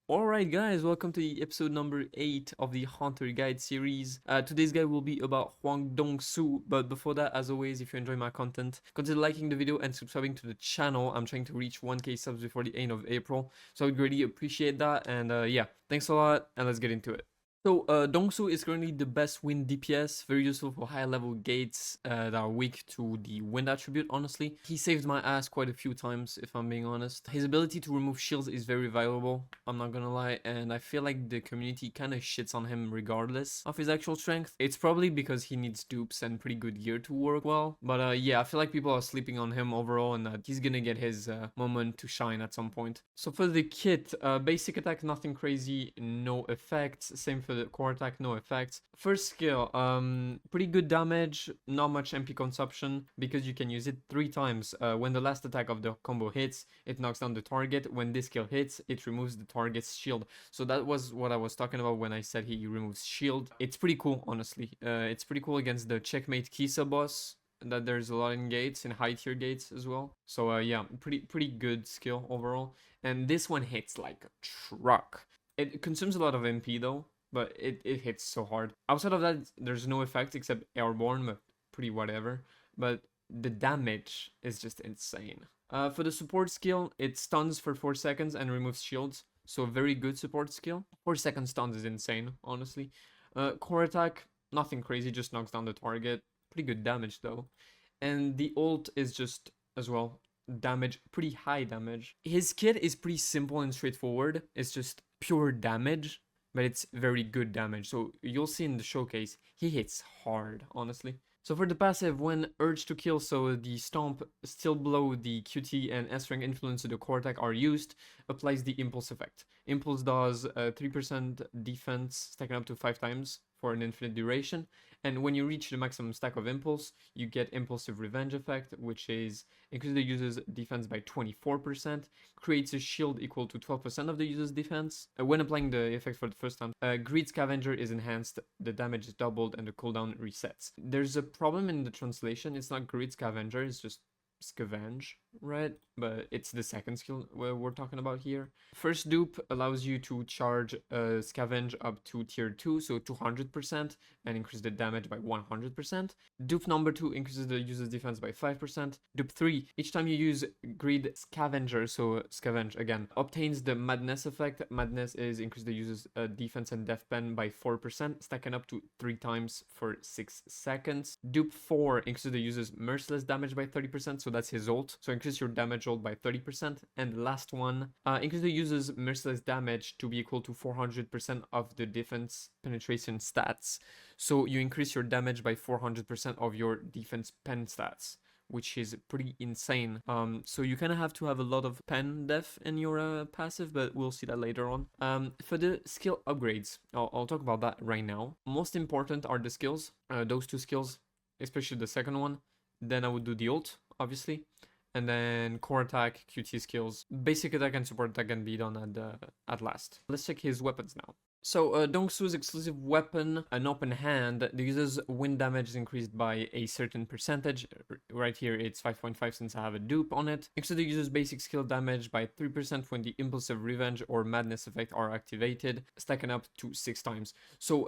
Alright guys, welcome to the episode number 8 of the Hunter Guide series. Today's guide will be about Hwang Dongsoo, but before that, as always, if you enjoy my content, consider liking the video and subscribing to the channel. I'm trying to reach 1k subs before the end of April, so I would really appreciate that, and yeah, thanks a lot, and let's get into it. So, Dongsoo is currently the best wind DPS, very useful for high level gates that are weak to the wind attribute, honestly. He saved my ass quite a few times, if I'm being honest. His ability to remove shields is very valuable, I'm not gonna lie, and I feel like the community kinda shits on him regardless of his actual strength. It's probably because he needs dupes and pretty good gear to work well, but yeah, I feel like people are sleeping on him overall and that he's gonna get his moment to shine at some point. So for the kit, basic attack, nothing crazy, no effects. Same for the core attack, no effects. First skill, pretty good damage, not much MP consumption because you can use it 3 times. When the last attack of the combo hits, it knocks down the target. When this skill hits, it removes the target's shield. So that was what I was talking about when I said he removes shield. It's pretty cool, honestly. It's pretty cool against the Checkmate Kisa boss that there's a lot in gates, in high tier gates as well. So yeah, pretty good skill overall. And this one hits like a truck. It consumes a lot of MP though, but it hits so hard. Outside of that, there's no effect except airborne, but pretty whatever. But the damage is just insane. For the support skill, it stuns for 4 seconds and removes shields. So very good support skill. 4 second stuns is insane, honestly. Core attack, nothing crazy, just knocks down the target. Pretty good damage though. And the ult is just, as well, damage, pretty high damage. His kit is pretty simple and straightforward. It's just pure damage, but it's very good damage. So you'll see in the showcase, he hits hard, honestly. So for the passive, when urged to kill, so the stomp, still below the QT and S-rank influence of the core attack are used, applies the impulse effect. Impulse does 3% defense, stacking up to 5 times for an infinite duration. And when you reach the maximum stack of impulse, you get impulsive revenge effect, which is increase the user's defense by 24%, creates a shield equal to 12% of the user's defense. When applying the effect for the first time, Greed Scavenger is enhanced, the damage is doubled, and the cooldown resets. There's a problem in the translation. It's not Greed Scavenger, it's just Scavenge, right? But it's the second skill we're talking about here. First dupe allows you to charge Scavenge up to tier 2, so 200%, and increase the damage by 100%. Dupe number 2 increases the user's defense by 5%. Dupe 3, each time you use Greed Scavenger, so Scavenge again, obtains the Madness effect. Madness is increase the user's defense and death pen by 4%, stacking up to 3 times for 6 seconds. Dupe 4 increases the user's merciless damage by 30%, so that's his ult. So increase your damage ult by 30%. And the last one, increase the user's merciless damage to be equal to 400% of the defense penetration stats. So you increase your damage by 400% of your defense pen stats, which is pretty insane. So you kind of have to have a lot of pen def in your passive, but we'll see that later on. For the skill upgrades, I'll talk about that right now. Most important are the skills, those 2 skills, especially the second one. Then I would do the ult, obviously, and then core attack, QT skills, basic attack and support attack can be done at last. Let's check his weapons now. So Dongsoo's exclusive weapon, an open hand, the user's wind damage is increased by a certain percentage. Right here it's 5.5 since I have a dupe on it. Increases the user's basic skill damage by 3% when the impulsive revenge or madness effect are activated, stacking up to 6 times. So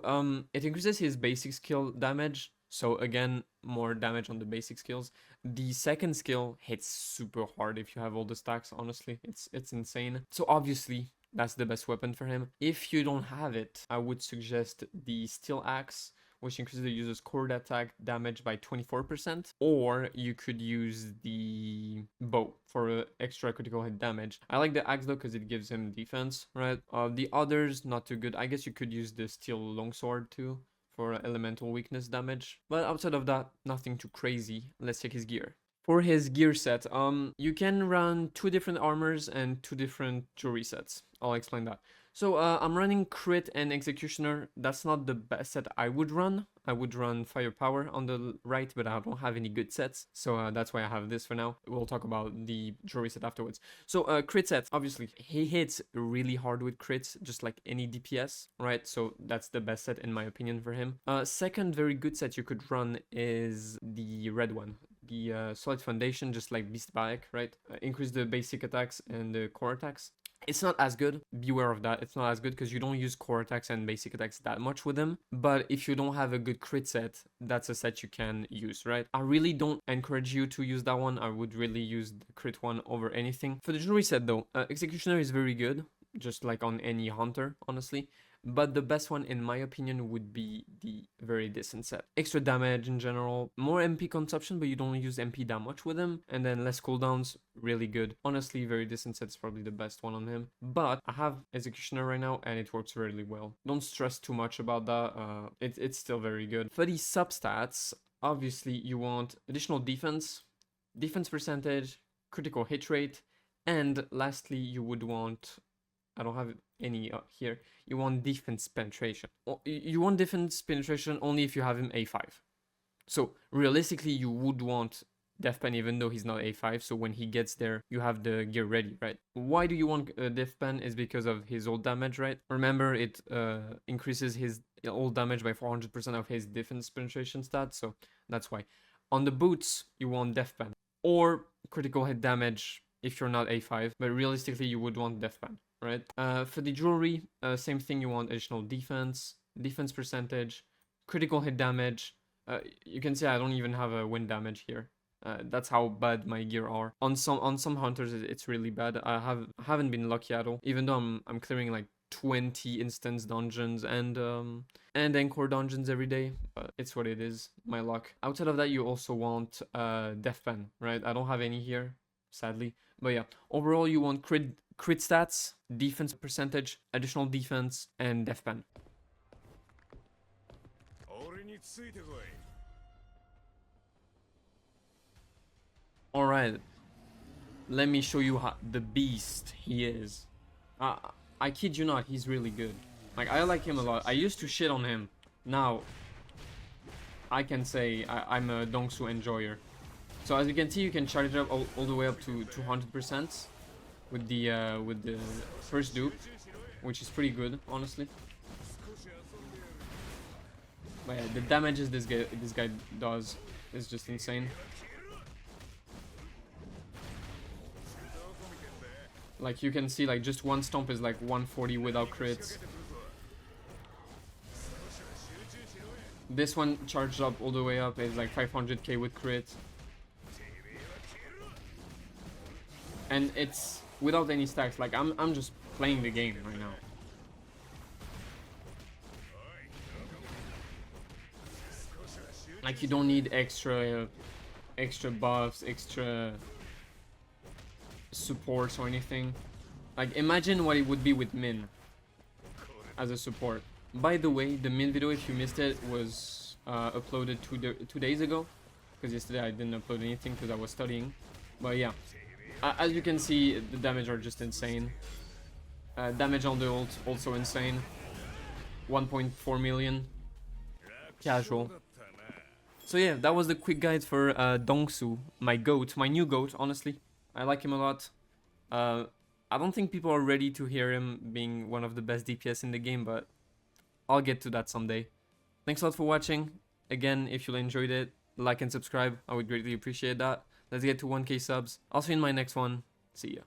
it increases his basic skill damage. So again, more damage on the basic skills. The second skill hits super hard if you have all the stacks, honestly. It's insane. So obviously, that's the best weapon for him. If you don't have it, I would suggest the Steel Axe, which increases the user's core attack damage by 24%. Or you could use the bow for extra critical hit damage. I like the axe though because it gives him defense, right? The others, not too good. I guess you could use the Steel Longsword too for elemental weakness damage. But outside of that, nothing too crazy. Let's check his gear. For his gear set, you can run 2 different armors and 2 different jewelry sets. I'll explain that. So I'm running Crit and Executioner. That's not the best set I would run. I would run Firepower on the right, but I don't have any good sets. So that's why I have this for now. We'll talk about the jewelry set afterwards. So crit sets, obviously, he hits really hard with crits, just like any DPS, right? So that's the best set in my opinion for him. Second very good set you could run is the red one. The Solid Foundation, just like Beast Baek, right? Increase the basic attacks and the core attacks. It's not as good. Beware of that. It's not as good because you don't use core attacks and basic attacks that much with him. But if you don't have a good crit set, that's a set you can use, right? I really don't encourage you to use that one. I would really use the crit one over anything. For the jewelry set though, Executioner is very good, just like on any hunter, honestly. But the best one, in my opinion, would be the very decent set. Extra damage in general, more MP consumption, but you don't use MP that much with him, and then less cooldowns, really good. Honestly, very decent set is probably the best one on him. But I have Executioner right now, and it works really well. Don't stress too much about that. It's still very good. For these substats, obviously you want additional defense, defense percentage, critical hit rate, and lastly you would want, I don't have any here, you want defense penetration. You want defense penetration only if you have him A5. So realistically you would want Death Pen even though he's not A5, so when he gets there you have the gear ready, right? Why do you want Death Pen? Is because of his ult damage, right? Remember, it increases his ult damage by 400% of his defense penetration stat, so that's why. On the boots you want Death Pen or critical hit damage if you're not A5, but realistically you would want Death Pen, right? For the jewelry, same thing, you want additional defense, defense percentage, critical hit damage. You can see I don't even have a wind damage here. That's how bad my gear are. On some hunters it's really bad. I haven't been lucky at all, even though I'm clearing like 20 instance dungeons and encore dungeons every day, but it's what it is, my luck. Outside of that you also want Death Pen, right? I don't have any here, sadly, but yeah, overall you want crit stats, defense percentage, additional defense, and Death Pen. Alright, let me show you how the beast he is. I kid you not, he's really good. Like, I like him a lot. I used to shit on him. Now, I can say I'm a Dongsoo enjoyer. So as you can see, you can charge it up all the way up to 200% with the first dupe, which is pretty good, honestly. But yeah, the damages this guy does is just insane. Like you can see, like just one stomp is like 140 without crits. This one charged up all the way up is like 500k with crit. And it's without any stacks. Like I'm just playing the game right now. Like you don't need extra buffs, extra supports or anything. Like imagine what it would be with Min as a support. By the way, the Min video, if you missed it, was uploaded 2 days ago, because yesterday I didn't upload anything because I was studying. But yeah, as you can see, the damage are just insane. Damage on the ult also insane. 1.4 million casual. So yeah, that was the quick guide for Dongsoo, my goat, my new goat. Honestly, I like him a lot. I don't think people are ready to hear him being one of the best DPS in the game, but I'll get to that someday. Thanks a lot for watching. Again, if you enjoyed it, like and subscribe. I would greatly appreciate that. Let's get to 1k subs. I'll see you in my next one. See ya.